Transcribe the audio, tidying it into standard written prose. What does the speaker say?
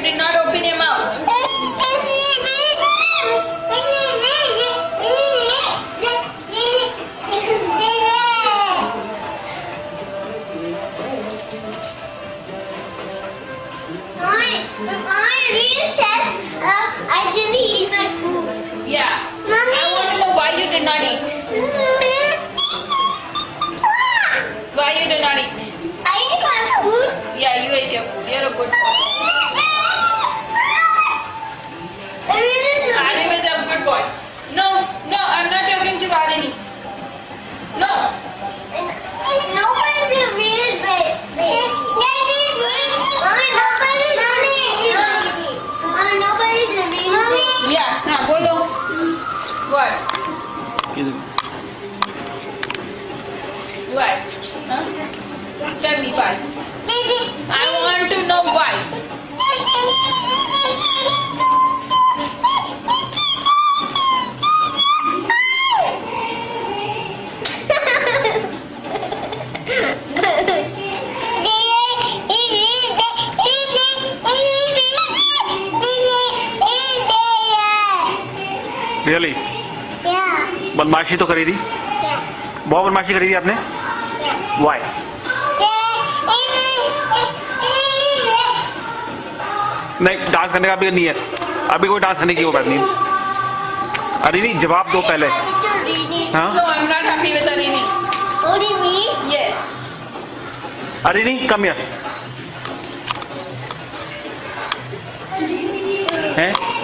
did not open your mouth. I didn't eat my food. Yeah. Mommy. I want to know why you did not eat. Why you did not eat? I ate my food. Yeah, you ate your food. You're a good boy. Aryan is a good boy. No, no, I'm not talking to Aryan. No. Nobody's a real baby. Mommy, nobody's a real baby. Mommy, nobody's a real baby. Yeah, now bolo. What? Why? Huh? Tell me why. I want to know why. Really Yeah. बदमाशी तो करी थी, Yeah. बहुत बदमाशी करी थी आपने. Y? नहीं, डांस करने का भी नहीं है अभी, कोई डांस करने की वो बात नहीं. अरे नहीं, जवाब दो पहले. हाँ, No, I'm not happy with Arini. Only me? Yes. अरे नहीं, कम यार हैं.